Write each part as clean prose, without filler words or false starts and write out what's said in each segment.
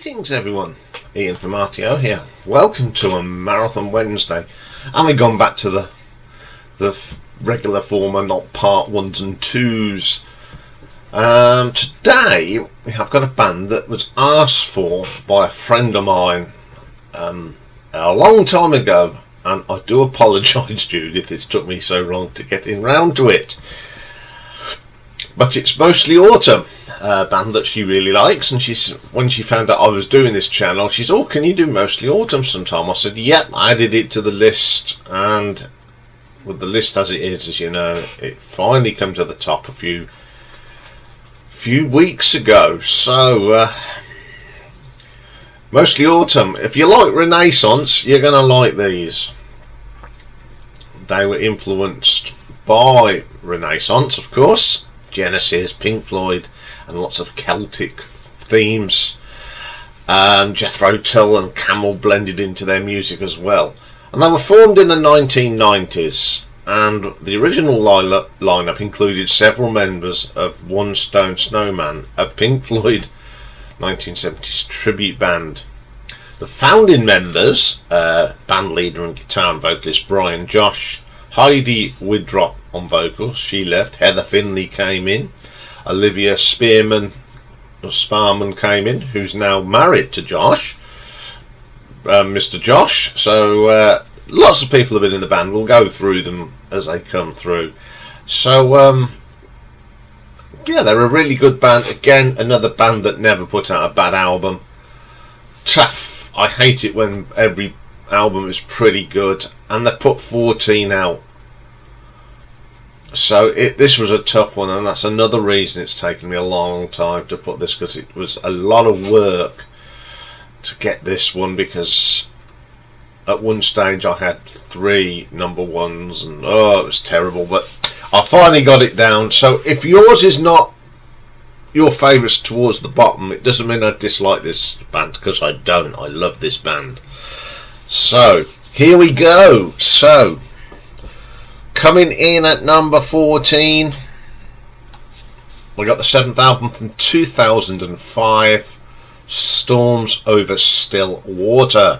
Greetings everyone, Ian from RTO here. Welcome to a Marathon Wednesday. And we've gone back to the regular form and not part ones and twos. Today I've got a band that was asked for by a friend of mine a long time ago, and I do apologise, Judith, it's took me so long to get in round to it. But it's Mostly Autumn, a band that she really likes, and when she found out I was doing this channel, she said, "Oh, can you do Mostly Autumn sometime?" I said, "Yep." I added it to the list, and with the list as it is, as you know, it finally came to the top a few weeks ago. So Mostly Autumn, if you like Renaissance, you're gonna like these. They were influenced by Renaissance, of course, Genesis, Pink Floyd, and lots of Celtic themes. Jethro Tull and Camel blended into their music as well. And they were formed in the 1990s, and the original lineup included several members of One Stone Snowman, a Pink Floyd 1970s tribute band. The founding members, band leader and guitar and vocalist Brian Josh, Heidi Widrop on vocals, she left, Heather Finley came in, Olivia Sparman came in, who's now married to Josh, Mr. Josh. So lots of people have been in the band. We'll go through them as they come through. So yeah, they're a really good band. Again, another band that never put out a bad album. Tough. I hate it when every album is pretty good, and they put 14 out. So this was a tough one, and that's another reason it's taken me a long time to put this, because it was a lot of work to get this one, because at one stage I had 3 number ones, and oh, it was terrible, but I finally got it down. So if yours is not your favourites towards the bottom, it doesn't mean I dislike this band, because I don't. I love this band. So here we go. So coming in at number 14, we got the 7th album from 2005, Storms Over Still Water.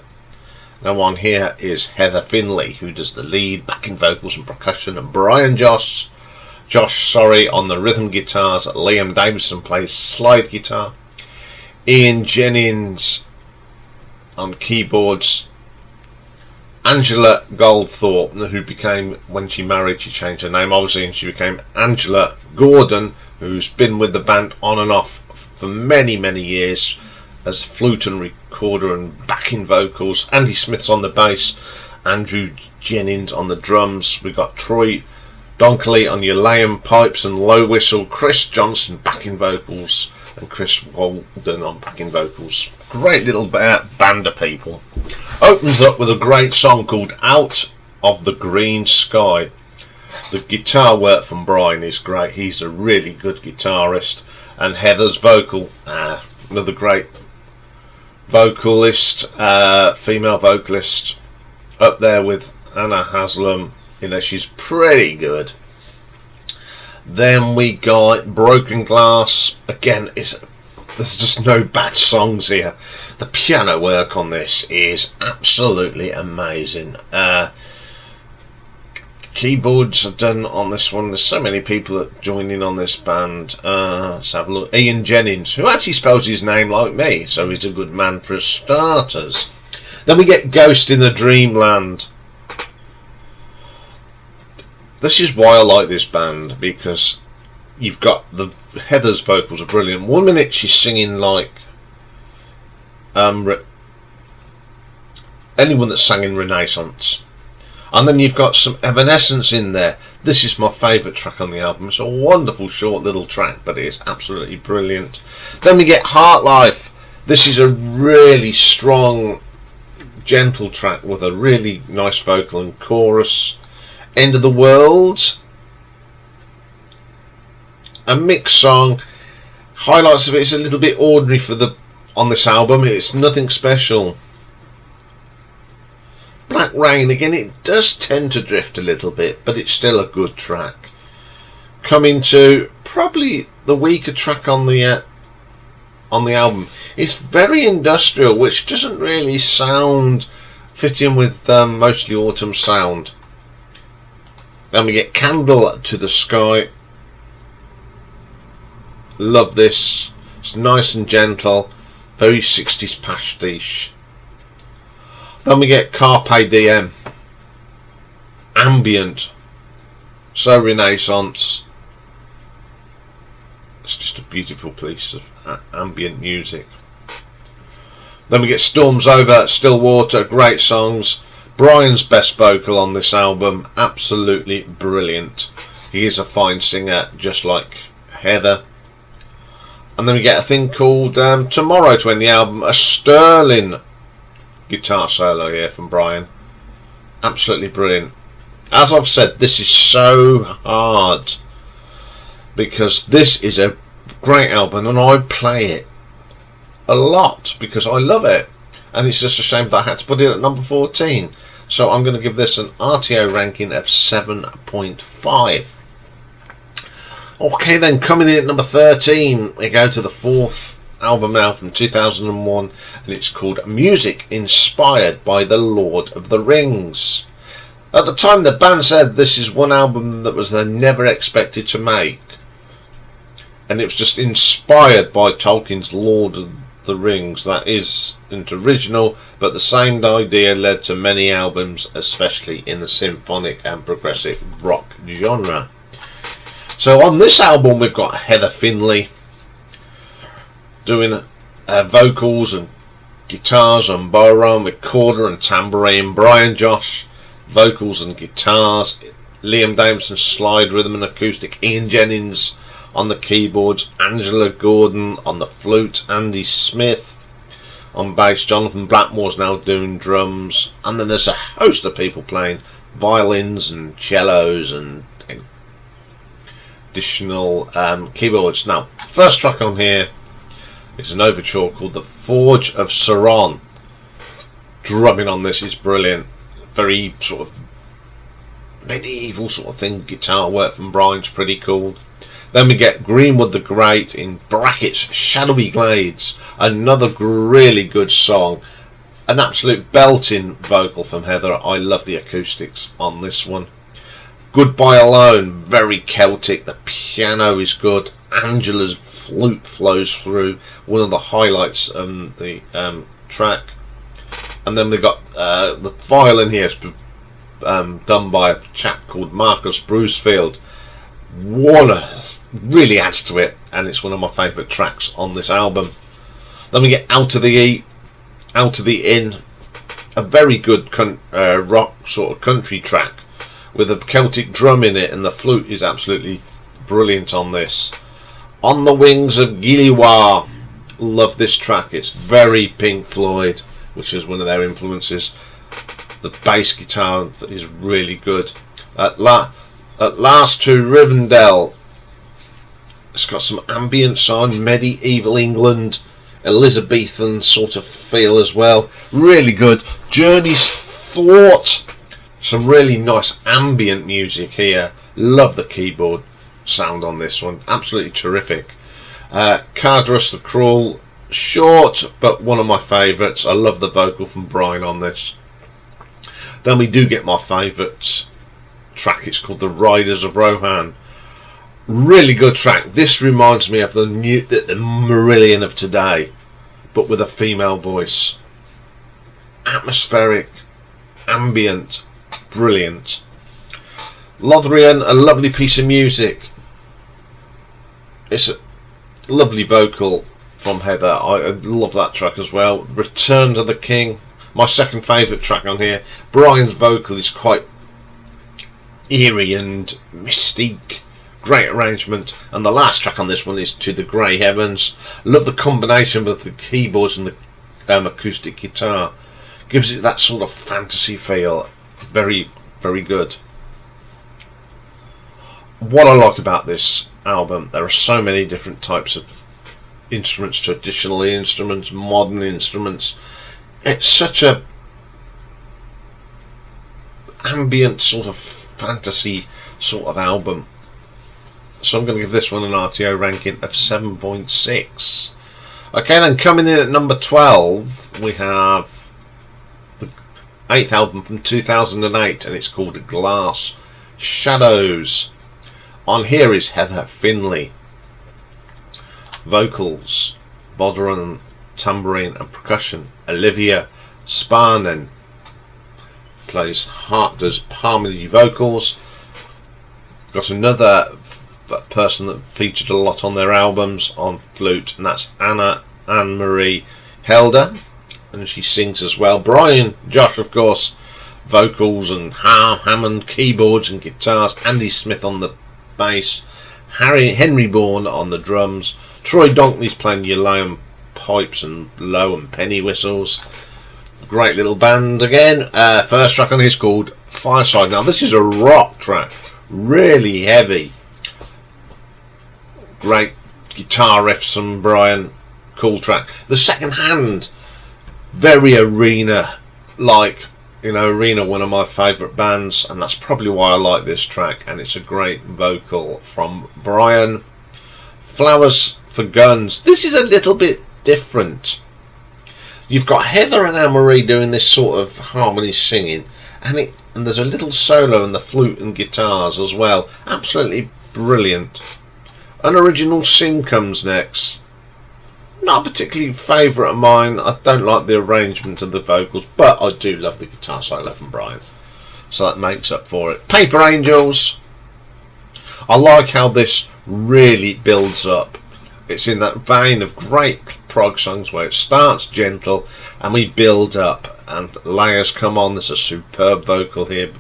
Now on here is Heather Finley, who does the lead, backing vocals and percussion, and Brian Josh on the rhythm guitars. Liam Davison plays slide guitar. Ian Jennings on keyboards. Angela Goldthorpe, who became, when she married, she changed her name obviously, and she became Angela Gordon, who's been with the band on and off for many years as flute and recorder and backing vocals. Andy Smith's on the bass, Andrew Jennings on the drums. We got Troy Donkley on your Liam pipes and low whistle, Chris Johnson backing vocals, and Chris Walden on backing vocals. Great little band of people. Opens up with a great song called Out of the Green Sky. The guitar work from Brian is great. He's a really good guitarist. And Heather's vocal, another great vocalist, female vocalist, up there with Anna Haslam. You know, she's pretty good. Then we got Broken Glass. Again, there's just no bad songs here. The piano work on this is absolutely amazing. Keyboards are done on this one. There's so many people that join in on this band. Let's have a look. Ian Jennings, who actually spells his name like me, so he's a good man for starters. Then we get Ghost in the Dreamland. This is why I like this band, because you've got Heather's vocals are brilliant. 1 minute she's singing like anyone that sang in Renaissance, and then you've got some Evanescence in there. This is my favourite track on the album. It's a wonderful short little track, but it is absolutely brilliant. Then we get Heart Life. This is a really strong, gentle track with a really nice vocal and chorus. End of the World, a mixed song. Highlights of it is a little bit ordinary on this album. It's nothing special. Black Rain, again, it does tend to drift a little bit, but it's still a good track. Coming to probably the weaker track on the on the album. It's very industrial, which doesn't really fit in with mostly autumn sound. Then we get Candle to the Sky. Love this. It's nice and gentle, very 60s pastiche. Then we get Carpe Diem. Ambient, so Renaissance. It's just a beautiful piece of ambient music. Then we get Storms Over, Still Water, great songs. Brian's best vocal on this album, absolutely brilliant. He is a fine singer, just like Heather. And then we get a thing called Tomorrow to end the album, a sterling guitar solo here from Brian. Absolutely brilliant. As I've said, this is so hard because this is a great album and I play it a lot because I love it, and it's just a shame that I had to put it at number 14. So I'm going to give this an RTO ranking of 7.5. Okay, then coming in at number 13, we go to the fourth album now from 2001, and it's called Music Inspired by the Lord of the Rings. At the time, the band said this is one album that was they never expected to make, and it was just inspired by Tolkien's Lord of the Rings. That isn't original, but the same idea led to many albums, especially in the symphonic and progressive rock genre. So on this album we've got Heather Finley doing vocals and guitars and bodhrán, recorder and tambourine. Brian Josh, vocals and guitars. Liam Davidson, slide rhythm and acoustic. Ian Jennings on the keyboards. Angela Gordon on the flute. Andy Smith on bass. Jonathan Blackmore's now doing drums. And then there's a host of people playing violins and cellos and additional keyboards. Now, first track on here is an overture called The Forge of Sauron. Drumming on this is brilliant. Very sort of medieval sort of thing. Guitar work from Brian's pretty cool. Then we get Greenwood the Great, in brackets Shadowy Glades, another really good song. An absolute belting vocal from Heather. I love the acoustics on this one. Goodbye Alone, very Celtic. The piano is good. Angela's flute flows through, one of the highlights of the track. And then we got the violin here, done by a chap called Marcus Brucefield. Really adds to it, and it's one of my favourite tracks on this album. Then we get Out of the Inn, a very good rock sort of country track with a Celtic drum in it, and the flute is absolutely brilliant on this. On the Wings of Gilliwar, love this track. It's very Pink Floyd, which is one of their influences. The bass guitar is really good. At Last to Rivendell, it's got some ambient sound, medieval England, Elizabethan sort of feel as well. Really good. Journey's Thought, some really nice ambient music here. Love the keyboard sound on this one, absolutely terrific. Cardrus the Cruel, short but one of my favourites. I love the vocal from Brian on this. Then we do get my favourite track. It's called The Riders of Rohan. Really good track. This reminds me of the Marillion of today, but with a female voice. Atmospheric, ambient, brilliant. Lothlorien, a lovely piece of music. It's a lovely vocal from Heather. I love that track as well. Return to the King, my second favourite track on here. Brian's vocal is quite eerie and mystique. Great arrangement. And the last track on this one is To the Grey Heavens. Love the combination of the keyboards and the acoustic guitar. Gives it that sort of fantasy feel. Very, very good. What I like about this album, there are so many different types of instruments, traditional instruments, modern instruments. It's such a ambient sort of fantasy sort of album. So I'm going to give this one an RTO ranking of 7.6. Okay, then coming in at number 12, we have the 8th album from 2008, and it's called Glass Shadows. On here is Heather Finley. Vocals, bodhran, tambourine and percussion. Olivia Sparnen does harmony vocals. Got another person that featured a lot on their albums on flute, and that's Anne-Marie Helder, and she sings as well. Brian Josh, of course, vocals and Hammond keyboards and guitars. Andy Smith on the bass. Henry Bourne on the drums. Troy Donkley's playing your low pipes and low and penny whistles. Great little band again. First track on here is called Fireside. Now this is a rock track, really heavy. Great guitar riffs from Brian, cool track. The second hand, very Arena like, you know, Arena, one of my favourite bands, and that's probably why I like this track, and it's a great vocal from Brian. Flowers for Guns. This is a little bit different. You've got Heather and Anne-Marie doing this sort of harmony singing, and there's a little solo in the flute and guitars as well. Absolutely brilliant. An original sing comes next. Not a particularly favourite of mine. I don't like the arrangement of the vocals, but I do love the guitar solo from Brian, so that makes up for it. Paper Angels. I like how this really builds up. It's in that vein of great prog songs where it starts gentle and we build up and layers come on. There's a superb vocal here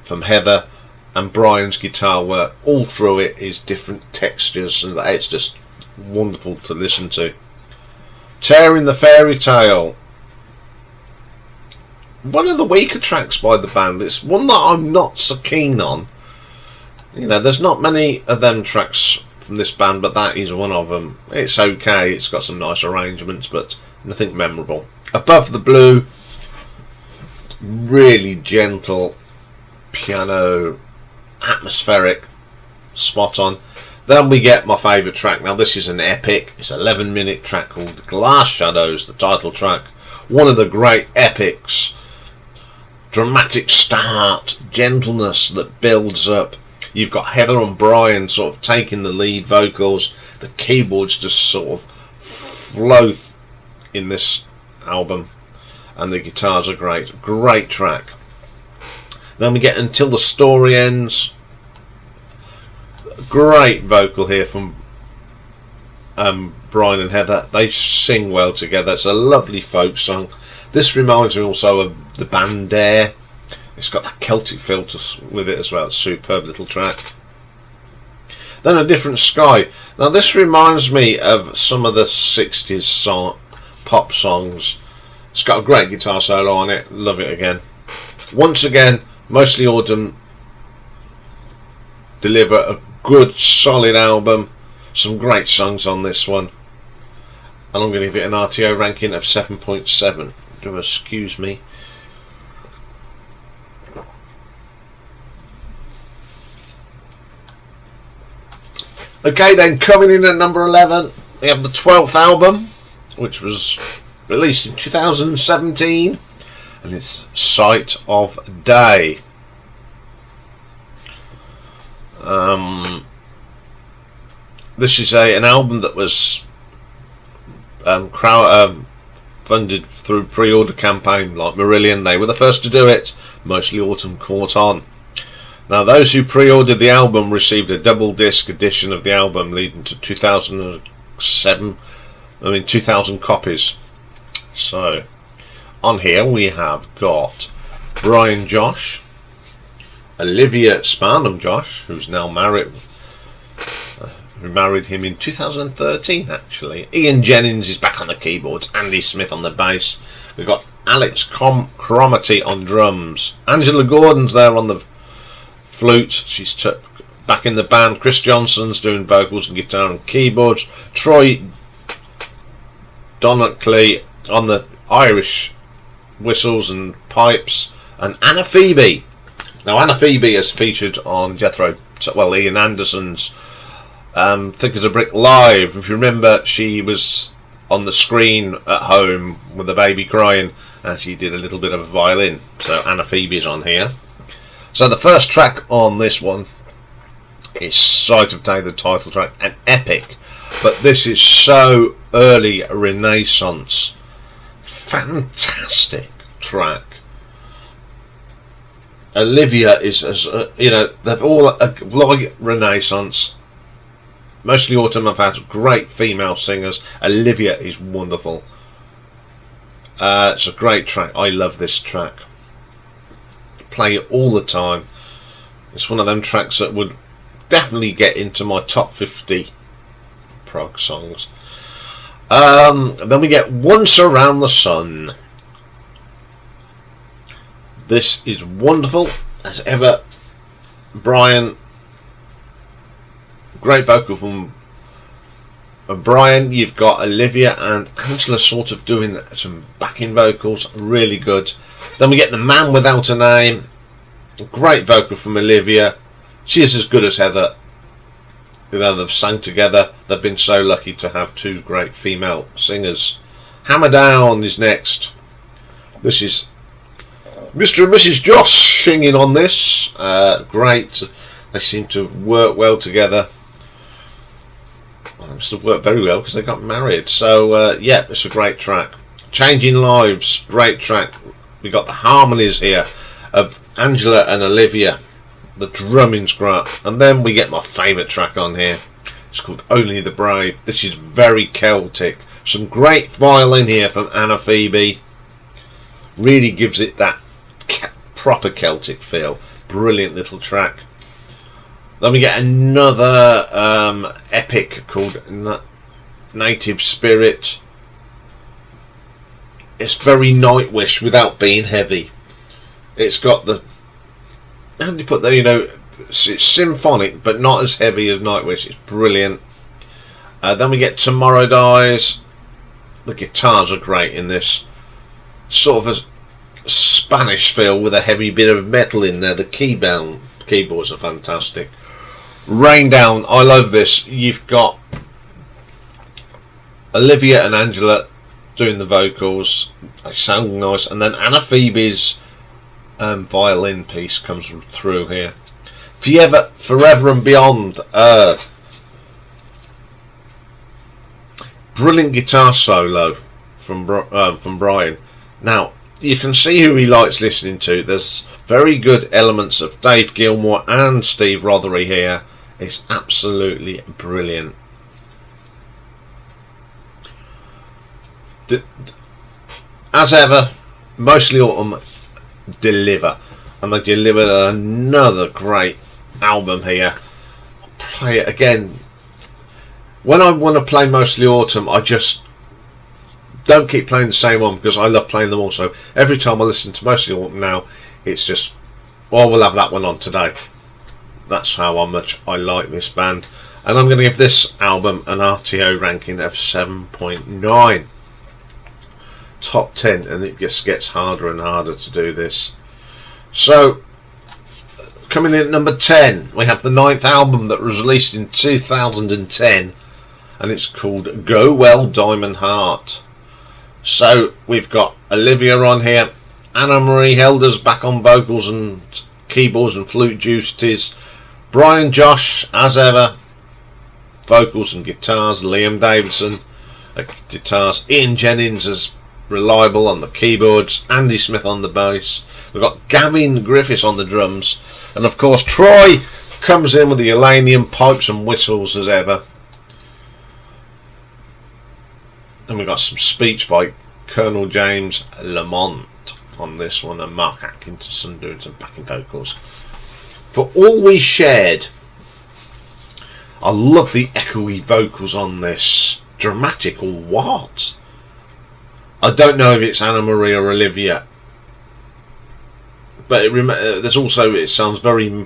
from Heather, and Brian's guitar work all through it is different textures, and it's just wonderful to listen to. Tearing the Fairy Tale. One of the weaker tracks by the band. It's one that I'm not so keen on. You know, there's not many of them tracks from this band, but that is one of them. It's okay, it's got some nice arrangements, but nothing memorable. Above the Blue, really gentle piano, atmospheric, spot on. Then we get my favourite track. Now this is an epic. It's an 11-minute track called Glass Shadows, the title track. One of the great epics. Dramatic start, gentleness that builds up. You've got Heather and Brian sort of taking the lead vocals. The keyboards just sort of flow in this album, and the guitars are great. Great track. Then we get Until the Story Ends. Great vocal here from Brian and Heather. They sing well together. It's a lovely folk song. This reminds me also of the band Dare. It's got that Celtic feel with it as well. It's a superb little track. Then A Different Sky. Now this reminds me of some of the 60s pop songs. It's got a great guitar solo on it. Love it again. Once again, Mostly Autumn deliver a good solid album. Some great songs on this one, and I'm going to give it an RTO ranking of 7.7. Do excuse me. Okay, then coming in at number 11, we have the 12th album, which was released in 2017, and it's Sight of Day. This is an album that was funded through pre-order campaign like Marillion. They were the first to do it. Mostly Autumn caught on. Now those who pre-ordered the album received a double disc edition of the album, leading to 2,000 copies. So on here we have got Brian Josh, Olivia Sparnen Josh, who's now married. We married him in 2013 actually. Ian Jennings is back on the keyboards, Andy Smith on the bass. We've got Alex Cromarty on drums. Angela Gordon's there on the flute. She's back in the band. Chris Johnson's doing vocals and guitar and keyboards. Troy Donkley on the Irish whistles and pipes. And Anna Phoebe. Now Anna Phoebe has featured on Ian Anderson's Thick as a Brick Live. If you remember, she was on the screen at home with the baby crying, and she did a little bit of a violin. So Anna Phoebe's on here. So the first track on this one is Sight of Day, the title track, an epic. But this is so early Renaissance. Fantastic track. Olivia is, as you know, they've all like Renaissance. Mostly Autumn have had great female singers. Olivia is wonderful. It's a great track. I love this track. Play it all the time. It's one of them tracks that would definitely get into my top 50 prog songs. Then we get Once Around the Sun. This is wonderful as ever. Brian, great vocal from Brian. You've got Olivia and Angela sort of doing some backing vocals, really good. Then we get The Man Without a Name, great vocal from Olivia. She is as good as Heather. You know, they've sung together. They've been so lucky to have two great female singers. Hammer Down is next. This is Mr. and Mrs. Josh singing on this. Great. They seem to work well together. Well, they must have worked very well because they got married. So yeah, it's a great track. Changing Lives, great track. We got the harmonies here of Angela and Olivia. The drumming's great. And then we get my favourite track on here. It's called Only the Brave. This is very Celtic. Some great violin here from Anna Phoebe. Really gives it that proper Celtic feel. Brilliant little track. Then we get another epic called Native Spirit. It's very Nightwish without being heavy. It's got the, how do you put that, you know, it's symphonic but not as heavy as Nightwish. It's brilliant. Then we get Tomorrow Dies. The guitars are great in this. Sort of a Spanish feel with a heavy bit of metal in there. The keyboards are fantastic. Rain Down, I love this. You've got Olivia and Angela doing the vocals. They sound nice. And then Anna Phoebe's violin piece comes through here. Forever and Beyond. Brilliant guitar solo from Brian. Now, you can see who he likes listening to. There's very good elements of Dave Gilmour and Steve Rothery here. It's absolutely brilliant. As ever, Mostly Autumn deliver, and they delivered another great album here. I'll play it again. When I want to play Mostly Autumn, I just don't keep playing the same one because I love playing them all. So every time I listen to Mostly Autumn now, it's just, well, we'll have that one on today. That's how much I like this band. And I'm going to give this album an RTO ranking of 7.9. Top 10, and it just gets harder and harder to do this. So, coming in at number 10, we have the 9th album that was released in 2010, and it's called Go Well Diamond Heart. So, we've got Olivia on here, Anna Marie Helder's back on vocals and keyboards and flute duties, Brian Josh, as ever, vocals and guitars, Liam Davidson, guitars, Ian Jennings as reliable on the keyboards, Andy Smith on the bass, we've got Gavin Griffiths on the drums, and of course Troy comes in with the Elenium pipes and whistles as ever. And we've got some speech by Colonel James Lamont on this one, and Mark Atkinson doing some backing vocals. For All We Shared, I love the echoey vocals on this. Dramatic or what? I don't know if it's Anna Marie or Olivia, but there's also, it sounds very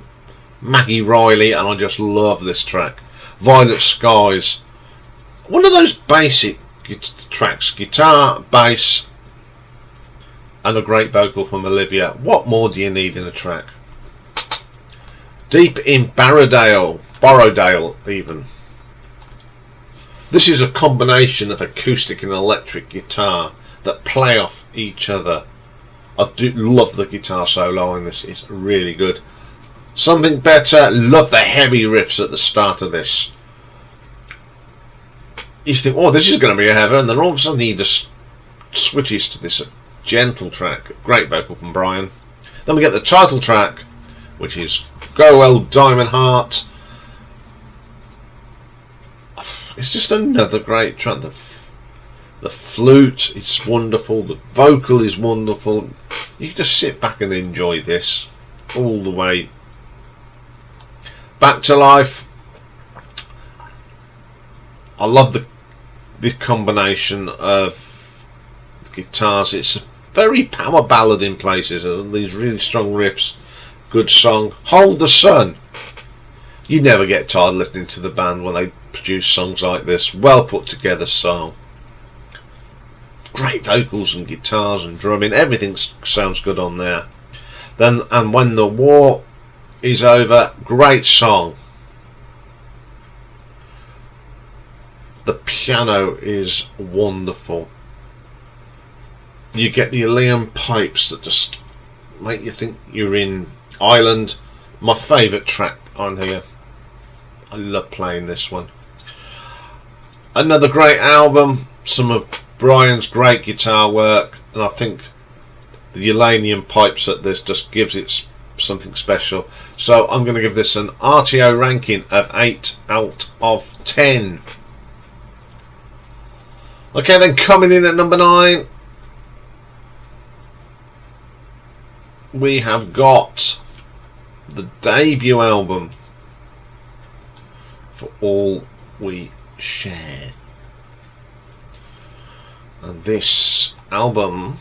Maggie Riley, and I just love this track. Violet Skies, one of those basic tracks, guitar, bass, and a great vocal from Olivia. What more do you need in a track? Deep in Borrowdale even. This is a combination of acoustic and electric guitar that play off each other. I do love the guitar solo on this, it's really good. Something better, love the heavy riffs at the start of this. You think, oh, this is going to be a heaven, and then all of a sudden he just switches to this gentle track. Great vocal from Brian. Then we get the title track, which is Go Well Diamond Heart. It's just another great track. The flute is wonderful, the vocal is wonderful. You can just sit back and enjoy this all the way. Back to Life. I love the combination of the guitars. It's a very power ballad in places, and these really strong riffs. Good song. Hold the Sun. You never get tired listening to the band when they produce songs like this. Well put together song. Great vocals and guitars and drumming. Everything sounds good on there. Then, and When the War Is Over. Great song. The piano is wonderful. You get the Iain pipes that just make you think you're in Ireland. My favourite track on here. I love playing this one. Another great album. Some of Brian's great guitar work, and I think the Iain pipes at this just gives it something special. So I'm going to give this an RTO ranking of 8 out of 10. Okay, then coming in at number 9, we have got the debut album, For All We Share. And this album,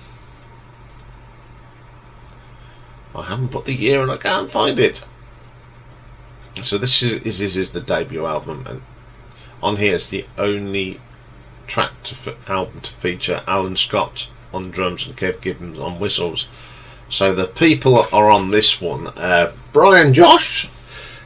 I haven't put the year and I can't find it. So this is the debut album, and on here is the only track album to feature Alan Scott on drums and Kev Gibbons on whistles. So the people are on this one: Brian Josh,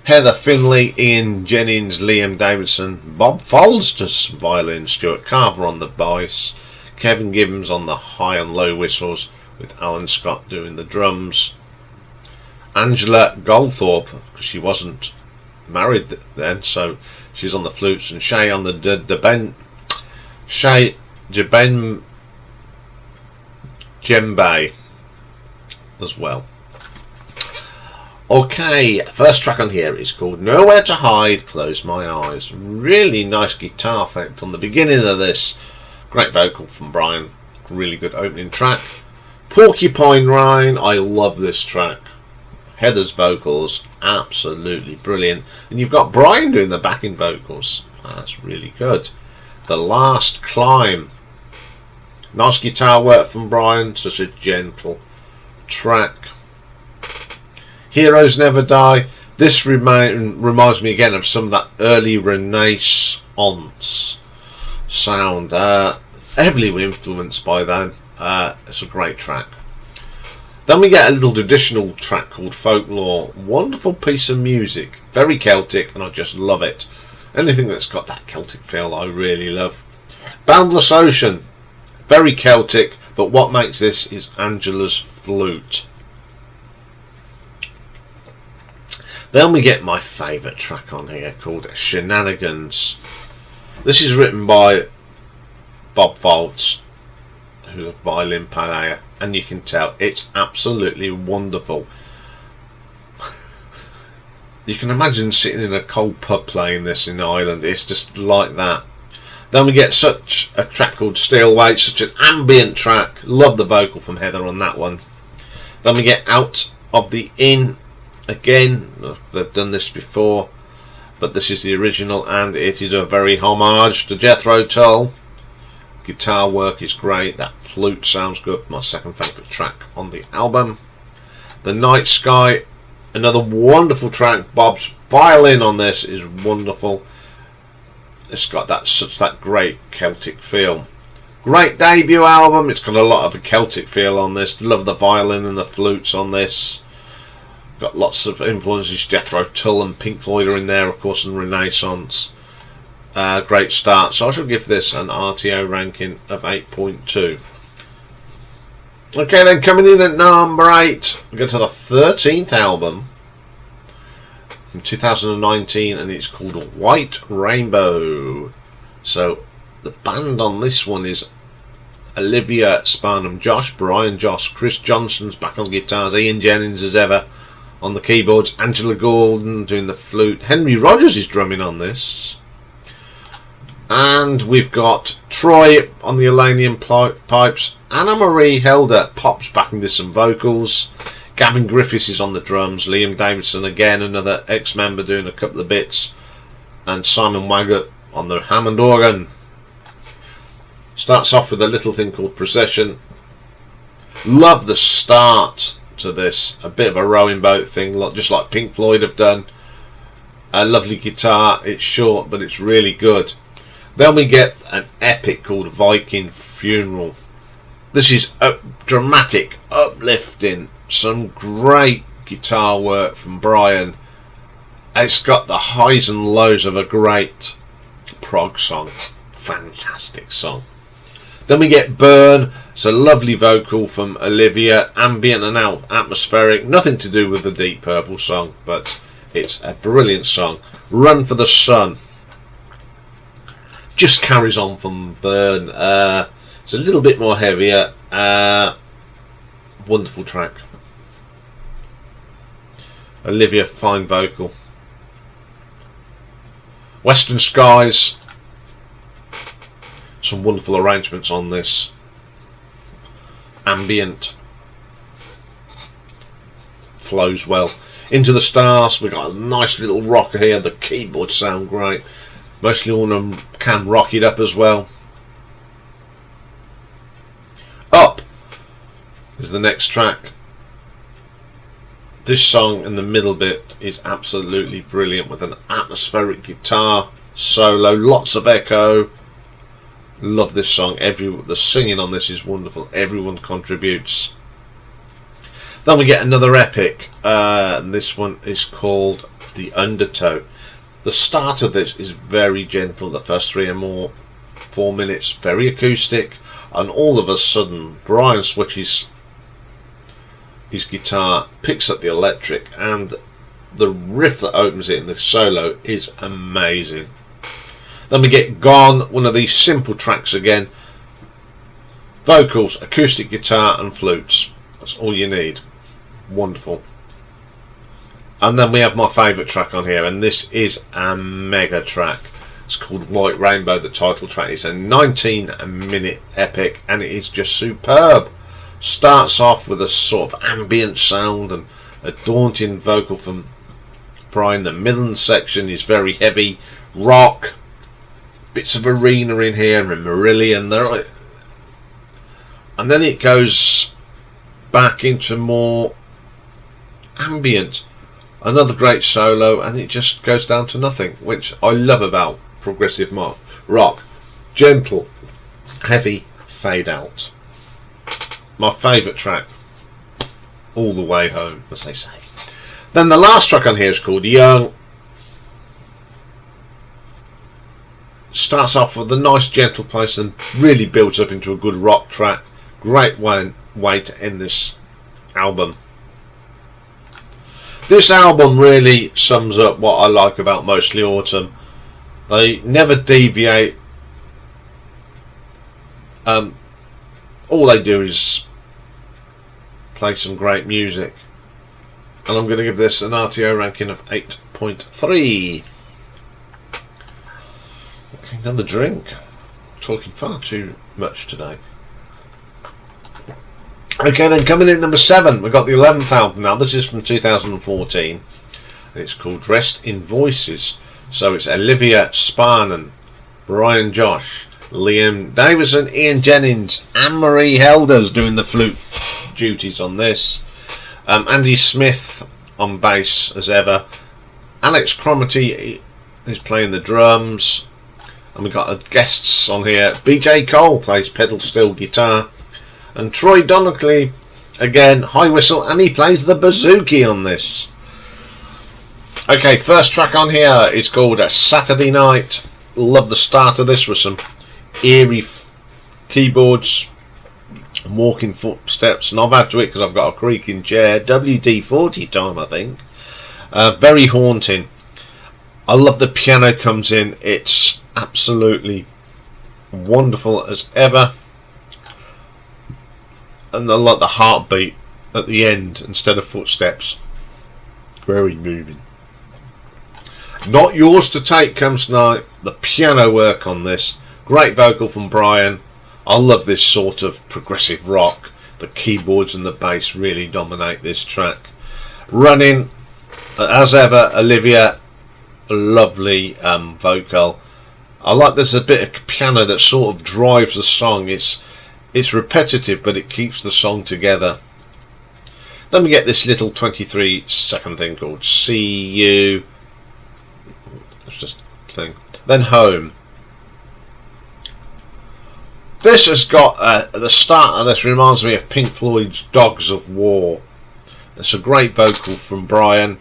Heather Finley, Ian Jennings, Liam Davidson, Bob Fold's violin, Stuart Carver on the bass, Kevin Gibbons on the high and low whistles, with Alan Scott doing the drums. Angela Goldthorpe, because she wasn't married then, so she's on the flutes, and Shay on the djembe as well. Okay, first track on here is called Nowhere to Hide, Close My Eyes. Really nice guitar effect on the beginning of this. Great vocal from Brian. Really good opening track. Porcupine Rhine, I love this track. Heather's vocals, absolutely brilliant. And you've got Brian doing the backing vocals. That's really good. The Last Climb. Nice guitar work from Brian, such a gentle track. Heroes Never Die. This reminds me again of some of that early Renaissance sound. Heavily influenced by them. It's a great track. Then we get a little traditional track called Folklore. Wonderful piece of music. Very Celtic, and I just love it. Anything that's got that Celtic feel I really love. Boundless Ocean. Very Celtic, but what makes this is Angela's flute. Then we get my favourite track on here called Shenanigans. This is written by Bob Foltz, who's a violin player, and you can tell it's absolutely wonderful. You can imagine sitting in a cold pub playing this in Ireland. It's just like that. Then we get such a track called Steel Weight, such an ambient track. Love the vocal from Heather on that one. Then we get Out of the Inn. Again, they've done this before, but this is the original, and it is a very homage to Jethro Tull. Guitar work is great. That flute sounds good. My second favourite track on the album. The Night Sky, another wonderful track. Bob's violin on this is wonderful. It's got that great Celtic feel. Great debut album. It's got a lot of a Celtic feel on this. Love the violin and the flutes on this. Got lots of influences. Jethro Tull and Pink Floyd are in there, of course, and Renaissance. great start. So I shall give this an RTO ranking of 8.2. Okay, then coming in at number 8, we go to the 13th album from 2019, and it's called White Rainbow. So the band on this one is Olivia Sparnham Josh, Brian Josh, Chris Johnson's back on guitars, Ian Jennings as ever on the keyboards, Angela Gordon doing the flute, Henry Rogers is drumming on this, and we've got Troy on the Alanian pipes, Anna Marie Helder pops back into some vocals, Gavin Griffiths is on the drums, Liam Davidson again, another ex-member, doing a couple of bits, and Simon Waggett on the Hammond organ. Starts off with a little thing called Procession. Love the start to this, a bit of a rowing boat thing, just like Pink Floyd have done. A lovely guitar, it's short but it's really good. Then we get an epic called Viking Funeral. This is dramatic, uplifting, some great guitar work from Brian. It's got the highs and lows of a great prog song. Fantastic song. Then we get Burn. It's a lovely vocal from Olivia, ambient and atmospheric, nothing to do with the Deep Purple song, but it's a brilliant song. Run for the Sun just carries on from Burn. It's a little bit more heavier. Wonderful track. Olivia, fine vocal. Western Skies, some wonderful arrangements on this. Ambient, flows well. Into the Stars, we've got a nice little rocker here. The keyboards sound great. Mostly all of them can rock it up as well. Up is the next track. This song in the middle bit is absolutely brilliant, with an atmospheric guitar solo, lots of echo. Love this song. The singing on this is wonderful. Everyone contributes. Then we get another epic. This one is called The Undertow. The start of this is very gentle. The first 3 or 4 minutes, very acoustic, and all of a sudden Brian switches his guitar, picks up the electric, and the riff that opens it in the solo is amazing. Then we get Gone, one of these simple tracks again. Vocals, acoustic guitar and flutes. That's all you need. Wonderful. And then we have my favourite track on here, and this is a mega track. It's called White Rainbow, the title track. It's a 19-minute epic, and it is just superb. Starts off with a sort of ambient sound and a daunting vocal from Brian. The middle section is very heavy rock. Bits of arena in here and Marillion there, and then it goes back into more ambient. Another great solo, and it just goes down to nothing, which I love about progressive rock. Gentle, heavy, fade out. My favourite track all the way home, as they say. Then the last track on here is called Young. Starts off with a nice gentle place and really builds up into a good rock track. Great way to end this album. This album really sums up what I like about Mostly Autumn. They never deviate. All they do is play some great music, and I'm going to give this an RTO ranking of 8.3. Okay, another drink. Talking far too much today. Okay, then coming in number 7, we've got the 11th album now. This is from 2014, and it's called Dressed in Voices. So it's Olivia Sparnan, Brian Josh, Liam Davison, Ian Jennings, Anne-Marie Helder's doing the flute duties on this. Andy Smith on bass as ever. Alex Cromarty is playing the drums. And we've got guests on here. BJ Cole plays pedal steel guitar. And Troy Donockley, again, high whistle, and he plays the bouzouki on this. Okay, first track on here is called A Saturday Night. Love the start of this with some eerie keyboards, walking footsteps, and I've had to it because I've got a creaking chair. WD-40 time, I think. Very haunting. I love the piano comes in. It's absolutely wonderful as ever, and I like the heartbeat at the end instead of footsteps. Very moving. Not Yours to Take comes tonight. The piano work on this, great vocal from Brian. I love this sort of progressive rock. The keyboards and the bass really dominate this track. Running, as ever, Olivia, lovely vocal. I like there's a bit of piano that sort of drives the song. It's repetitive, but it keeps the song together. Then we get this little 23-second thing called See You. It's just a thing. Then Home. This has got the start of this reminds me of Pink Floyd's Dogs of War. It's a great vocal from Brian.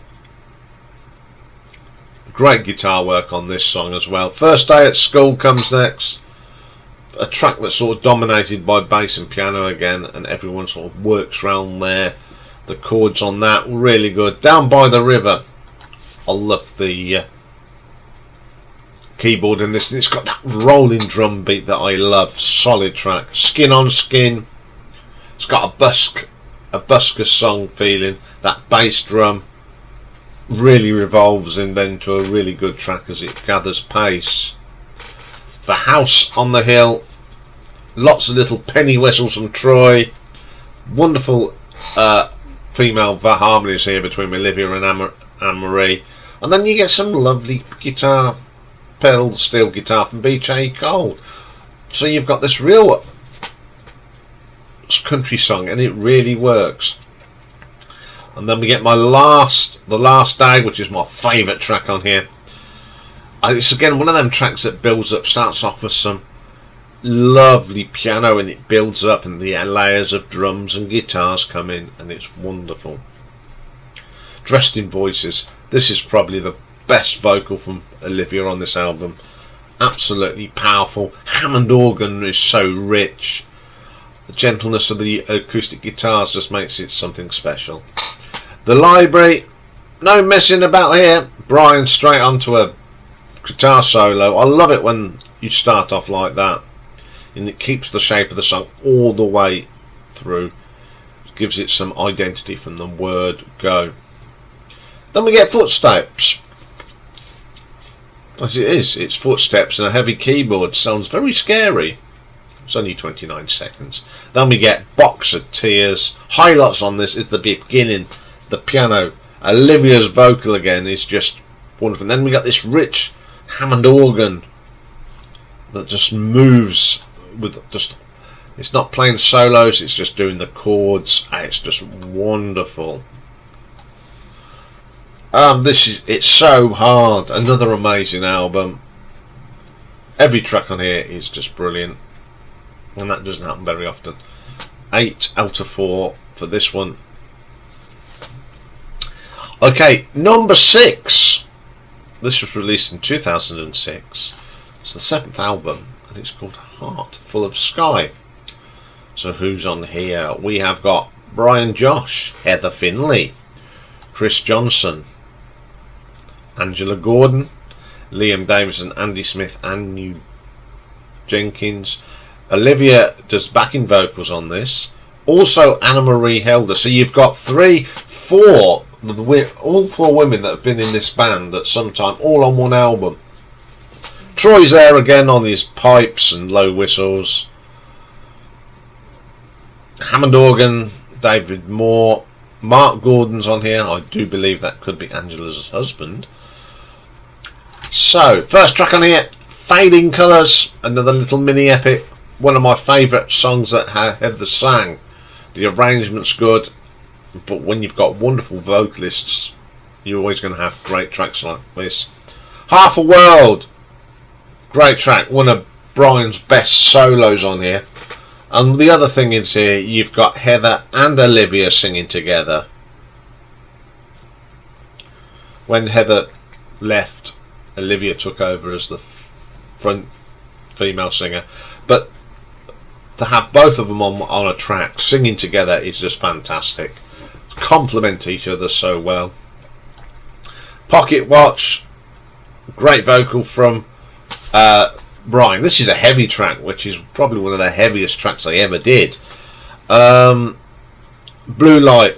Great guitar work on this song as well. First Day at School comes next. A track that's sort of dominated by bass and piano again, and everyone sort of works around there. The chords on that were really good. Down by the River. I love the keyboard in this. It's got that rolling drum beat that I love. Solid track. Skin on Skin. It's got a busker song feeling. That bass drum really revolves in then to a really good track as it gathers pace. The House on the Hill. Lots of little penny whistles from Troy. Wonderful female harmonies here between Olivia and Anne-Marie. And then you get some lovely guitar, pedal steel guitar from B.J. Cole. So you've got this real country song, and it really works. And then we get The Last Day, which is my favourite track on here. It's again one of them tracks that builds up, starts off with some lovely piano and it builds up, and the layers of drums and guitars come in, and it's wonderful. Dressed in Voices. This is probably the best vocal from Olivia on this album. Absolutely powerful. Hammond organ is so rich. The gentleness of the acoustic guitars just makes it something special. The Library. No messing about here. Brian straight onto a guitar solo. I love it when you start off like that, and it keeps the shape of the song all the way through. It gives it some identity from the word go. Then we get Footsteps. As it is, it's footsteps and a heavy keyboard. Sounds very scary. It's only 29 seconds. Then we get Box of Tears. Highlights on this is the beginning, the piano. Olivia's vocal again is just wonderful. And then we got this rich Hammond organ that just moves with just, it's not playing solos, it's just doing the chords. It's just wonderful. It's so hard. Another amazing album. Every track on here is just brilliant, and that doesn't happen very often. 8 out of 4 for this one. Okay, number 6. This was released in 2006. It's the 7th album, and it's called Heart Full of Sky. So who's on here? We have got Brian Josh, Heather Finley, Chris Johnson, Angela Gordon, Liam Davison, Andy Smith, and New Jenkins. Olivia does backing vocals on this. Also Anna-Marie Helder. So you've got all 4 women that have been in this band at some time, all on one album. Troy's there again on his pipes and low whistles. Hammond organ, David Moore. Mark Gordon's on here. I do believe that could be Angela's husband. So, first track on here, Fading Colours, another little mini epic. One of my favourite songs that Heather sang. The arrangement's good, but when you've got wonderful vocalists, you're always going to have great tracks like this. Half a World, great track, one of Brian's best solos on here. And the other thing is here, you've got Heather and Olivia singing together. When Heather left, Olivia took over as the front female singer, but to have both of them on a track singing together is just fantastic. Complement each other so well. Pocket Watch, great vocal from Brian. This is a heavy track, which is probably one of the heaviest tracks they ever did. Blue Light,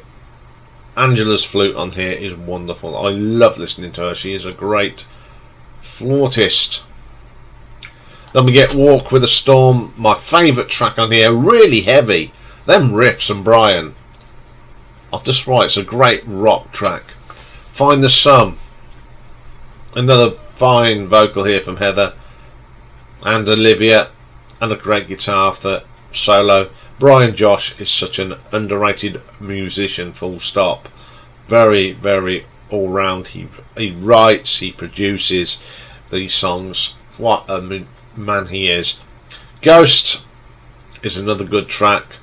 Angela's flute on here is wonderful. I love listening to her. She is a great flautist. Then we get Walk with a Storm, my favourite track on here, really heavy. Them riffs and Brian, I'll just write, it's a great rock track. Find the Sun, another fine vocal here from Heather and Olivia, and a great guitar solo. Brian Josh is such an underrated musician, full stop. Very, very all round. He writes, he produces these songs. What a man he is. Ghost is another good track.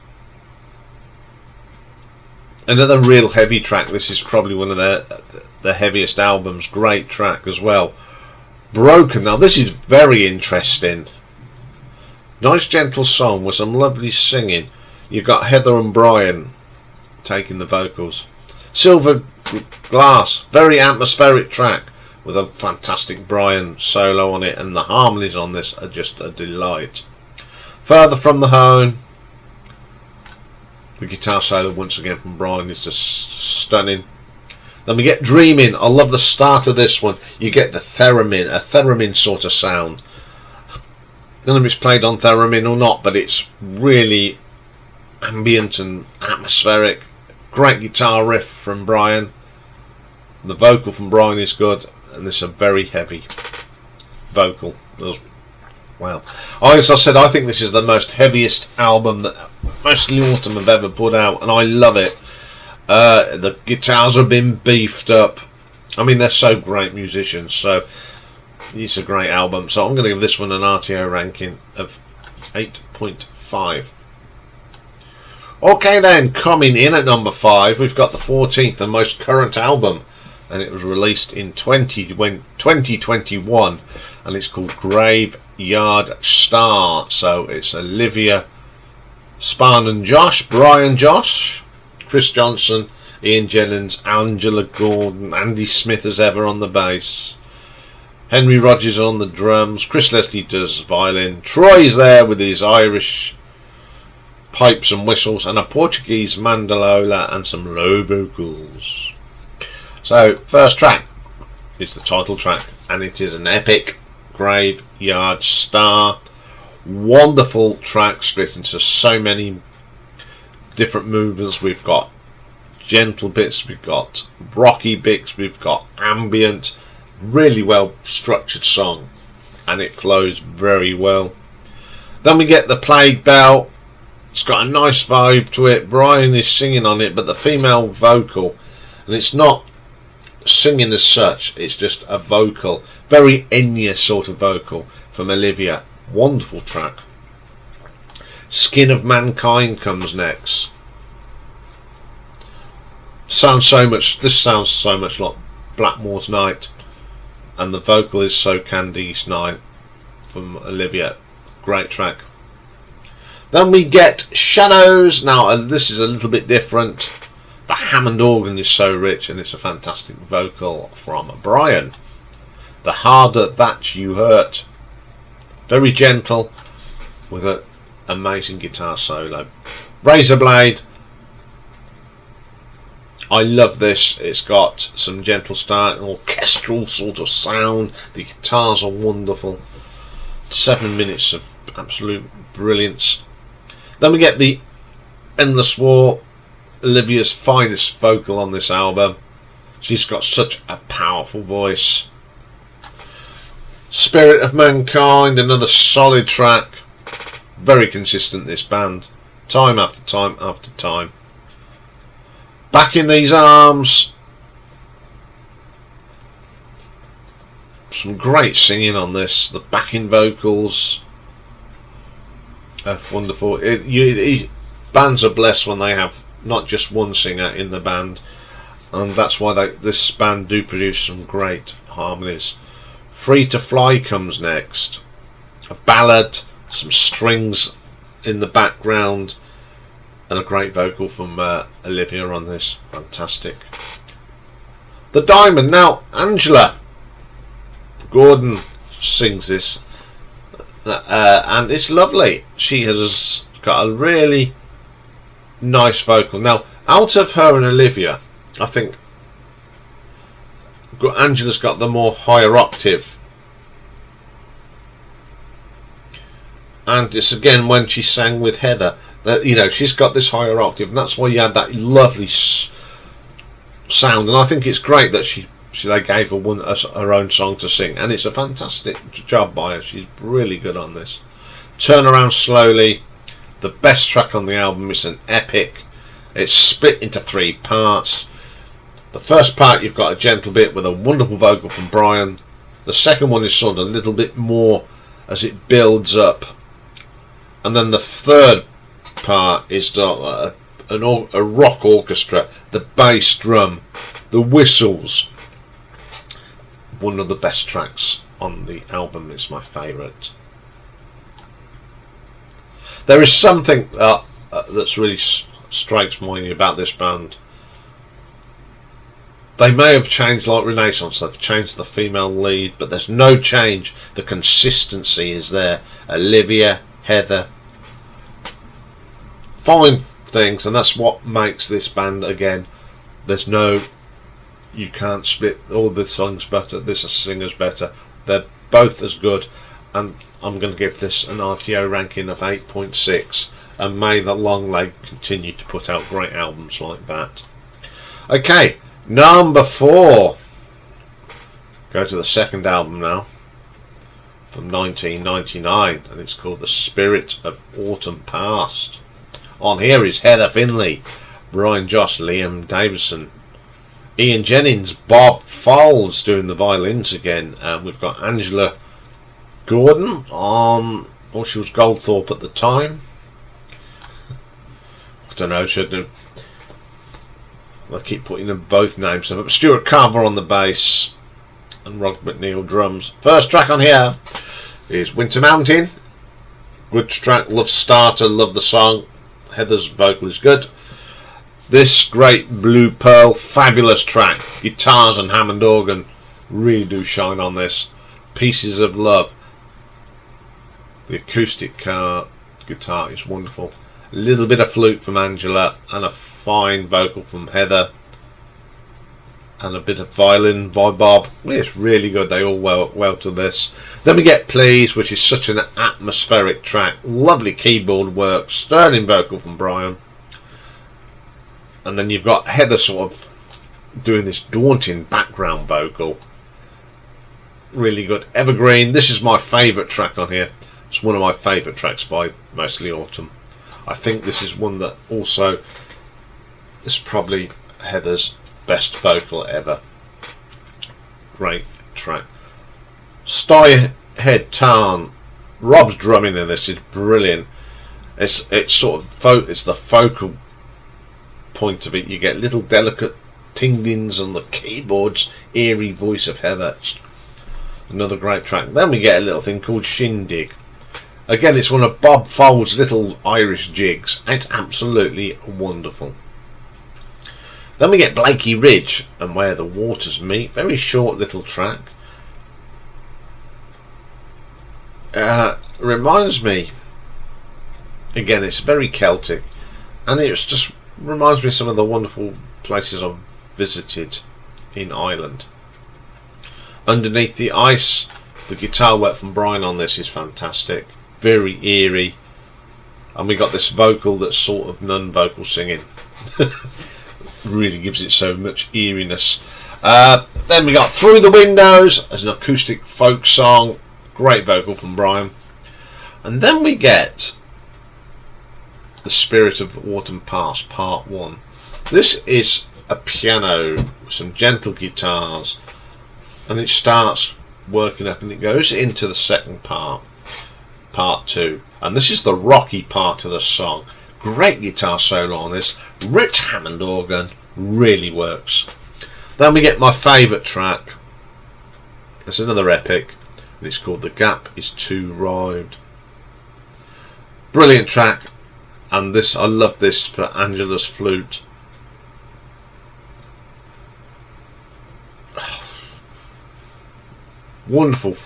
Another real heavy track. This is probably one of the heaviest albums. Great track as well. Broken. Now this is very interesting. Nice gentle song with some lovely singing. You've got Heather and Brian taking the vocals. Silver Glass, very atmospheric track with a fantastic Brian solo on it, and the harmonies on this are just a delight. Further From the Home, the guitar solo once again from Brian is just stunning. Then we get Dreaming. I love the start of this one. You get the theremin, a theremin sort of sound. I don't know if it's played on theremin or not, but it's really ambient and atmospheric. Great guitar riff from Brian. The vocal from Brian is good, and this is a very heavy vocal. Well, as I said, I think this is the most heaviest album that Mostly Autumn have ever put out, and I love it. The guitars have been beefed up. I mean, they're so great musicians, so it's a great album. So I'm going to give this one an RTO ranking of 8.5. Okay then, coming in at number 5, we've got the 14th and most current album, and it was released in 2021, and it's called Graveyard Star. So it's Olivia Spahn and Josh, Brian Josh, Chris Johnson, Ian Jennings, Angela Gordon, Andy Smith as ever on the bass, Henry Rogers on the drums, Chris Leslie does violin, Troy's there with his Irish pipes and whistles, and a Portuguese mandolola and some low vocals. So first track is the title track, and it is an epic, Graveyard Star. Wonderful track, split into so many different movements. We've got gentle bits, we've got rocky bits, we've got ambient. Really well structured song, and it flows very well. Then we get the Plague Bell. It's got a nice vibe to it. Brian is singing on it, but the female vocal, and it's not singing as such, it's just a vocal, very Enya sort of vocal from Olivia. Wonderful track. Skin of Mankind comes next. This sounds so much like Blackmore's Night, and the vocal is So Candice Night from Olivia. Great track. Then we get Shadows. Now this is a little bit different. The Hammond organ is so rich, and it's a fantastic vocal from Brian. The Harder That You Hurt, very gentle with an amazing guitar solo. Razorblade, I love this. It's got some gentle start, an orchestral sort of sound. The guitars are wonderful. 7 minutes of absolute brilliance. Then we get the Endless War, Olivia's finest vocal on this album. She's got such a powerful voice. Spirit of Mankind, another solid track. Very consistent, this band, time after time after time. Back in These Arms, some great singing on this. The backing vocals are wonderful. Bands are blessed when they have not just one singer in the band, and that's why this band do produce some great harmonies. Free to Fly comes next. a ballad, some strings in the background, and a great vocal from Olivia on this. Fantastic. The Diamond. Now Angela Gordon sings this, and it's lovely. She has got a really nice vocal. Now, out of her and Olivia, I think Angela's got the more higher octave, and it's again when she sang with Heather that, you know, she's got this higher octave, and that's why you had that lovely sound. And I think it's great that they gave her her own song to sing, and it's a fantastic job by her. She's really good on this. Turn Around Slowly, the best track on the album. It's an epic. It's split into 3 parts. The first part, you've got a gentle bit with a wonderful vocal from Brian. The second one is sort of a little bit more as it builds up, and then the third part is a rock orchestra, the bass drum, the whistles. One of the best tracks on the album. Is my favourite. There is something that's really strikes me about this band. They may have changed, like Renaissance, they've changed the female lead, but there's no change. The consistency is there. Olivia, Heather, fine things, and that's what makes this band, again, there's no, you can't split all the songs better, this singer's better. They're both as good, and I'm going to give this an RTO ranking of 8.6, and may the long leg continue to put out great albums like that. Okay, number 4. Go to the second album now, from 1999, and it's called The Spirit of Autumn Past. On here is Heather Finley, Brian Joss, Liam Davison, Ian Jennings, Bob Foles doing the violins again, and we've got Angela Gordon on, well, she was Goldthorpe at the time. I don't know, shouldn't have, I keep putting them both names, but Stuart Carver on the bass and Rob McNeil drums. First track on here is Winter Mountain. Good track, love starter, love the song. Heather's vocal is good. This great Blue Pearl, fabulous track. Guitars and Hammond organ really do shine on this. Pieces of Love. The acoustic guitar is wonderful. A little bit of flute from Angela and a fine vocal from Heather, and a bit of violin by Bob. It's really good. They all well to this. Then we get Please, which is such an atmospheric track. Lovely keyboard work, sterling vocal from Brian, and then you've got Heather sort of doing this daunting background vocal. Really good. Evergreen. This is my favourite track on here. It's one of my favourite tracks by Mostly Autumn. I think this is one that also is probably Heather's best vocal ever. Great track. Head Tarn. Rob's drumming in this is brilliant. It's sort of it's the focal point of it. You get little delicate tinglings on the keyboards, eerie voice of Heather. Another great track. Then we get a little thing called Shindig. Again, it's one of Bob Fold's little Irish jigs. It's absolutely wonderful. Then we get Blakey Ridge and Where the Waters Meet. Very short little track. Reminds me, again, it's very Celtic, and it just reminds me of some of the wonderful places I've visited in Ireland. Underneath the Ice, the guitar work from Brian on this is fantastic. Very eerie, and we got this vocal that's sort of non-vocal singing. Really gives it so much eeriness. Then we got Through the Windows as an acoustic folk song. Great vocal from Brian. And then we get The Spirit of Autumn Past, Part 1. This is a piano, some gentle guitars, and it starts working up and it goes into the second part, Part 2. And this is the rocky part of the song. Great guitar solo on this. Rich Hammond organ. Really works. Then we get my favourite track. It's another epic. and it's called The Gap Is Too Wide. Brilliant track, and this, I love this for Angela's flute. Wonderful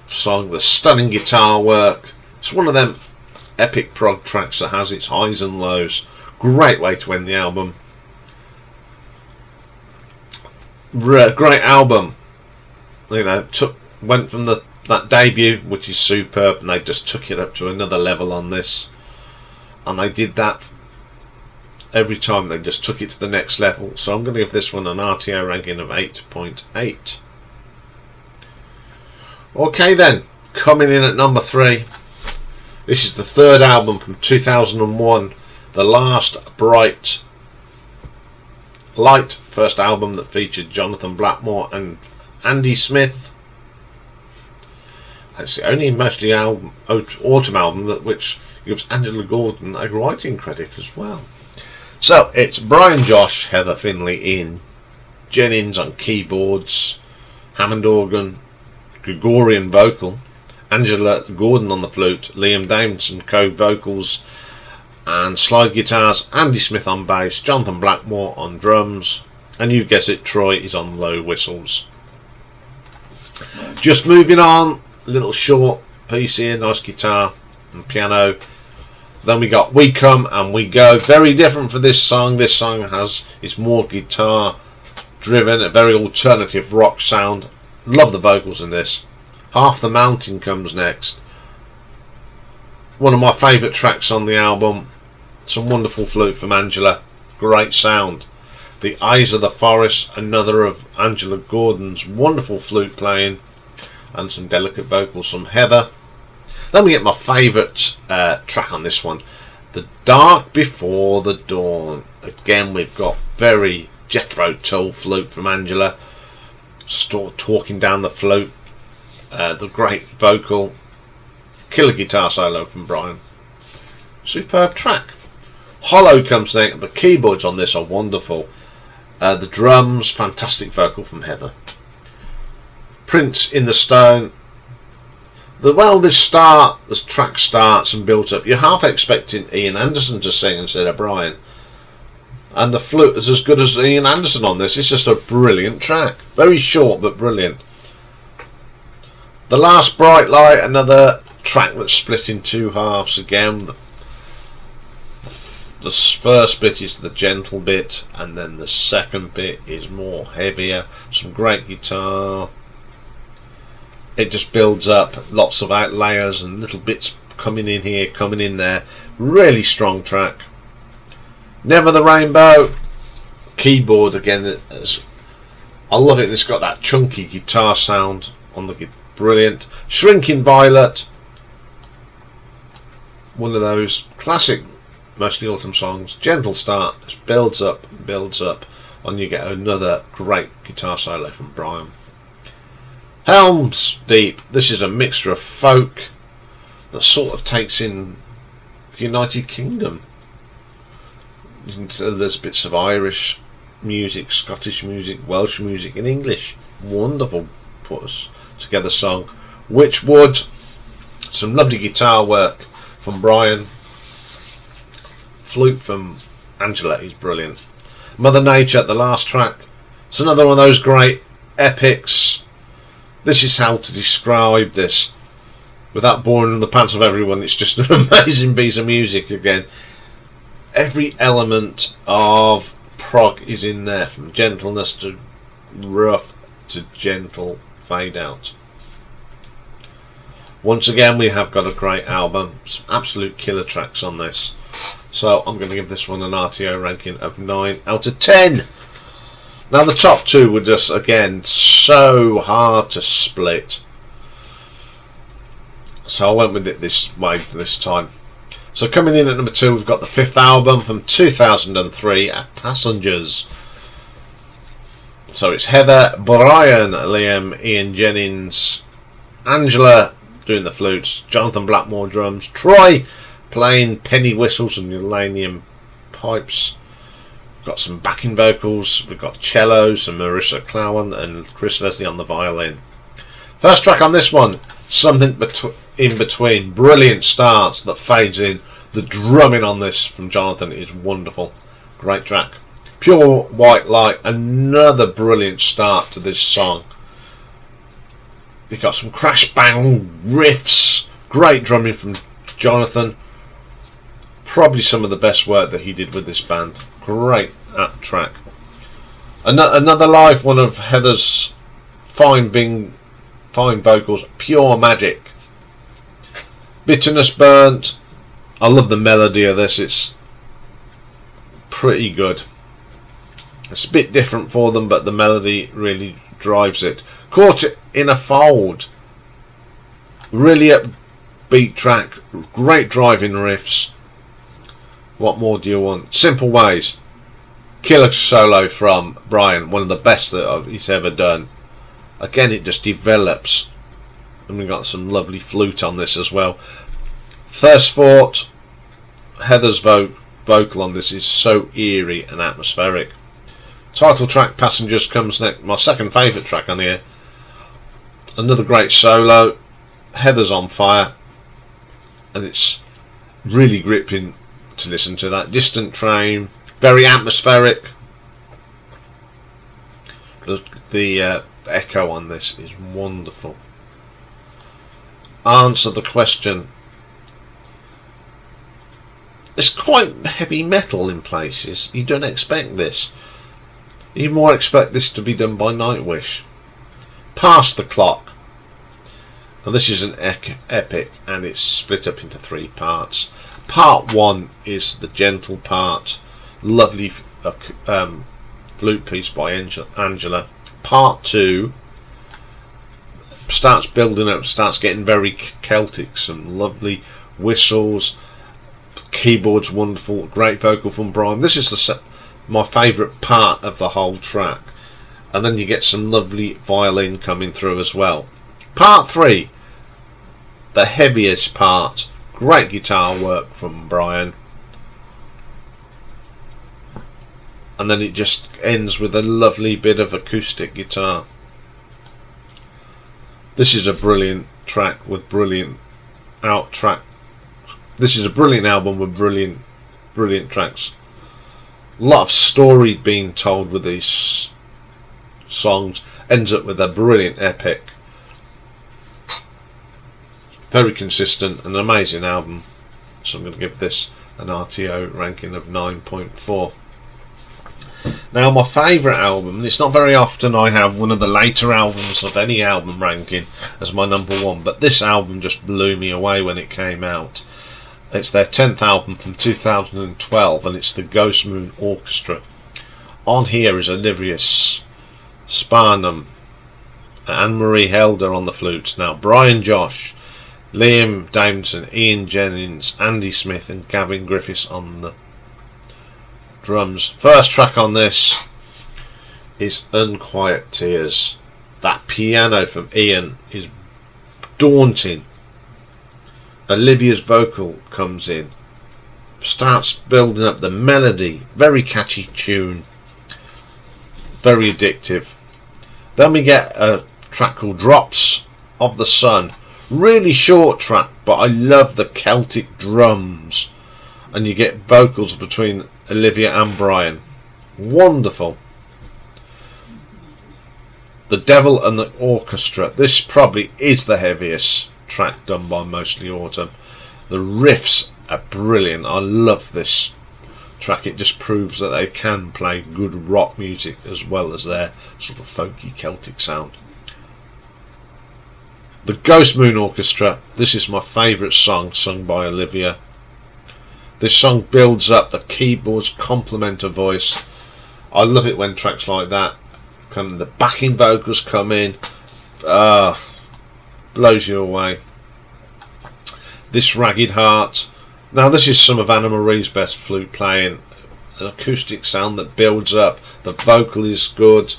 song, the stunning guitar work. It's one of them epic prog tracks that has its highs and lows. Great way to end the album. Great album. You know, went from that debut, which is superb, and they just took it up to another level on this. And they did that every time. They just took it to the next level. So I'm going to give this one an RTO ranking of 8.8. Okay then, coming in at number 3. This is the third album from 2001, the last bright light first album that featured Jonathan Blackmore and Andy Smith. It's the only mostly autumn album which gives Angela Gordon a writing credit as well. So it's Brian Josh, Heather Finley, Iain Jennings on keyboards, Hammond organ, Gregorian vocal, Angela Gordon on the flute, Liam Davidson co-vocals and slide guitars, Andy Smith on bass, Jonathan Blackmore on drums, and you guess it, Troy is on low whistles. Just moving on, a little short piece here, nice guitar and piano. Then we got We Come and We Go, very different for this song. This song is more guitar driven, a very alternative rock sound. Love the vocals in this. Half the Mountain comes next. One of my favourite tracks on the album. Some wonderful flute from Angela. Great sound. The Eyes of the Forest, another of Angela Gordon's wonderful flute playing. And some delicate vocals from Heather. Then we get my favourite track on this one. The Dark Before the Dawn. Again, we've got very Jethro Tull flute from Angela. Talking down the flute, the great vocal, killer guitar solo from Brian. Superb track. Hollow comes next. The keyboards on this are wonderful. The drums, fantastic vocal from Heather. Prince in the Stone. This track starts and builds up. You're half expecting Ian Anderson to sing instead of Brian. And the flute is as good as Ian Anderson on this. It's just a brilliant track. Very short but brilliant. The Last Bright Light, another track that's split in two halves again. The first bit is the gentle bit, and then the second bit is more heavier. Some great guitar. It just builds up. Lots of out layers and little bits coming in here, coming in there. Really strong track. Never the Rainbow, keyboard again. I love it. It's got that chunky guitar sound on the brilliant. Shrinking Violet, one of those classic, mostly autumn songs. Gentle start, just builds up, and you get another great guitar solo from Brian. Helm's Deep. This is a mixture of folk that sort of takes in the United Kingdom. There's bits of Irish music, Scottish music, Welsh music and English. Wonderful put us together song. Witchwood, some lovely guitar work from Brian. Flute from Angela is brilliant. Mother Nature, the last track. It's another one of those great epics. This is how to describe this without boring in the pants of everyone. It's just an amazing piece of music again. Every element of prog is in there, from gentleness to rough to gentle fade out. Once again, we have got a great album, some absolute killer tracks on this. So I'm going to give this one an RTO ranking of 9 out of 10. Now the top two were just, again, so hard to split. So I went with it this way this time. So coming in at number 2, we've got the fifth album from 2003, Passengers. So it's Heather, Brian, Liam, Ian Jennings, Angela doing the flutes, Jonathan Blackmore drums, Troy playing penny whistles and uranium pipes. We've got some backing vocals, we've got cellos and Marissa Clowan and Chris Leslie on the violin. First track on this one, something in between. Brilliant starts that fades in. The drumming on this from Jonathan is wonderful. Great track. Pure White Light, another brilliant start to this song. You've got some crash bang riffs, great drumming from Jonathan. Probably some of the best work that he did with this band. Great track. Another live one of Heather's fine vocals, Pure Magic. Bitterness Burnt. I love the melody of this, it's pretty good. It's a bit different for them, but the melody really drives it. Caught It in a Fold. Really upbeat track, great driving riffs. What more do you want? Simple Ways. Killer solo from Brian, one of the best that he's ever done. Again, it just develops. And we've got some lovely flute on this as well. Thirst Fort. Heather's vocal on this is so eerie and atmospheric. Title track Passengers comes next. My second favourite track on here. Another great solo. Heather's on fire. And it's really gripping to listen to that. Distant Train. Very atmospheric. The echo on this is wonderful. Answer the Question. It's quite heavy metal in places. You don't expect this. You more expect this to be done by Nightwish. Past the Clock. Now this is an epic, and it's split up into 3 parts. Part 1 is the gentle part. Lovely flute piece by Angela. Part 2 starts building up, starts getting very Celtic. Some lovely whistles. Keyboard's wonderful. Great vocal from Brian. This is my favourite part of the whole track. And then you get some lovely violin coming through as well. Part 3, the heaviest part. Great guitar work from Brian. And then it just ends with a lovely bit of acoustic guitar. This is a brilliant track with brilliant track. This is a brilliant album with brilliant tracks. A lot of story being told with these songs. Ends up with a brilliant epic. Very consistent, an amazing album. So I'm going to give this an RTO ranking of 9.4. Now my favourite album, and it's not very often I have one of the later albums of any album ranking as my number 1, but this album just blew me away when it came out. It's their 10th album from 2012, and it's the Ghost Moon Orchestra. On here is Olivia Sparnham, Anne-Marie Helder on the flutes. Now Brian Josh, Liam Davidson, Ian Jennings, Andy Smith and Gavin Griffiths on the drums. First track on this is Unquiet Tears. That piano from Iain is daunting. Olivia's vocal comes in, starts building up the melody. Very catchy tune, very addictive. Then we get a track called Drops of the Sun. Really short track, but I love the Celtic drums, and you get vocals between Olivia and Brian. Wonderful. The Devil and the Orchestra. This probably is the heaviest track done by Mostly Autumn. The riffs are brilliant. I love this track. It just proves that they can play good rock music as well as their sort of folky Celtic sound. The Ghost Moon Orchestra. This is my favourite song sung by Olivia. This song builds up. The keyboards complement her voice. I love it when tracks like that come. The backing vocals come in. Blows you away. This Ragged Heart. Now this is some of Anna Marie's best flute playing. An acoustic sound that builds up. The vocal is good.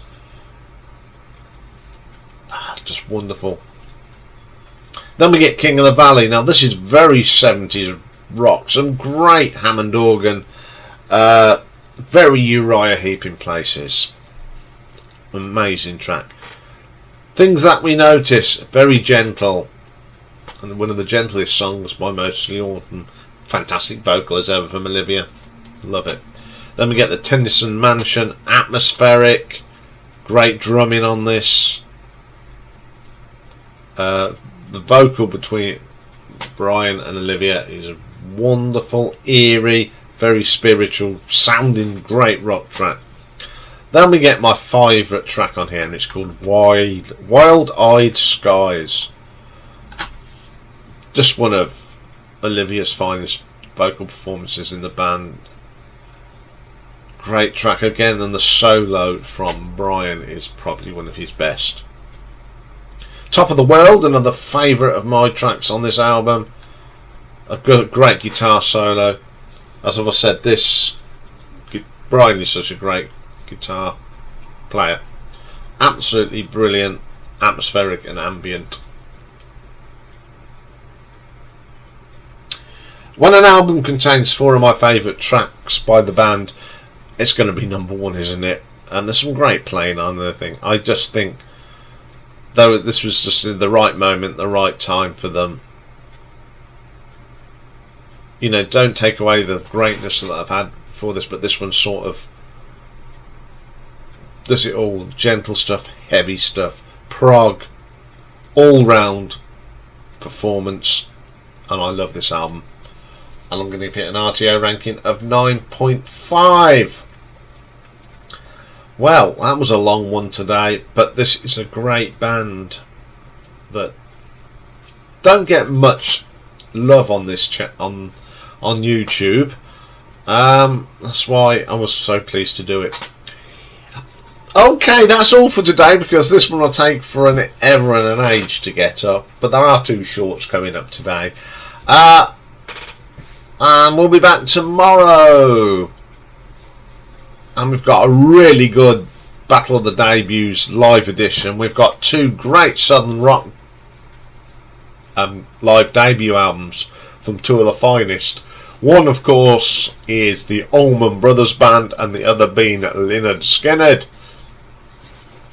Just wonderful. Then we get King of the Valley. Now this is very 70s rock. Some great Hammond organ. Very Uriah Heep in places. Amazing track. Things that we notice, very gentle, and one of the gentlest songs by Mostly Autumn. Fantastic vocal as ever from Olivia, love it. Then we get the Tennyson Mansion, atmospheric, great drumming on this. The vocal between Brian and Olivia is a wonderful, eerie, very spiritual, sounding great rock track. Then we get my favourite track on here, and it's called Wild Eyed Skies. Just one of Olivia's finest vocal performances in the band. Great track again, and the solo from Brian is probably one of his best. Top of the World, another favourite of my tracks on this album. A great guitar solo. As I've said, Brian is such a great guitar player. Absolutely brilliant, atmospheric and ambient. When an album contains 4 of my favourite tracks by the band, it's going to be number 1, isn't it? And there's some great playing on the thing. I just think, though, this was just in the right moment, the right time for them. You know, don't take away the greatness that I've had before this, but this one sort of does it all. Gentle stuff, heavy stuff, prog, all round performance, and I love this album. And I'm going to give it an RTO ranking of 9.5. Well, that was a long one today, but this is a great band that don't get much love on this on YouTube. That's why I was so pleased to do it. Okay, that's all for today, because this one will take for an ever and an age to get up, but there are 2 shorts coming up today. And we'll be back tomorrow, and we've got a really good Battle of the Debuts live edition. We've got 2 great Southern rock live debut albums from 2 of the finest. One, of course, is the Allman Brothers Band, and the other being Lynyrd Skynyrd.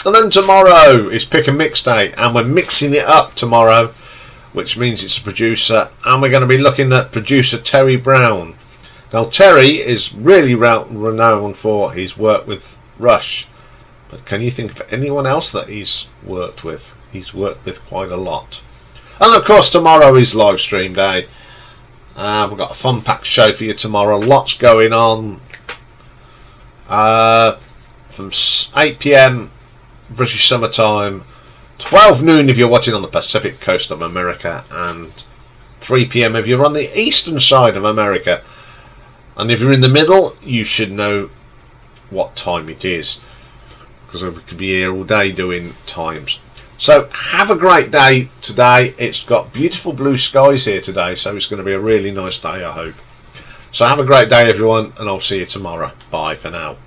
And then tomorrow is Pick and Mix Day, and we're mixing it up tomorrow, which means it's a producer, and we're going to be looking at producer Terry Brown. Now, Terry is really renowned for his work with Rush, but can you think of anyone else that he's worked with? He's worked with quite a lot. And of course, tomorrow is live stream day. We've got a fun packed show for you tomorrow. Lots going on. From 8 PM British Summer Time, 12 noon if you're watching on the Pacific coast of America, and 3 PM if you're on the eastern side of America. And if you're in the middle, you should know what time it is, because we could be here all day doing times. So have a great day today. It's got beautiful blue skies here today, so it's going to be a really nice day, I hope. So have a great day, everyone, and I'll see you tomorrow. Bye for now.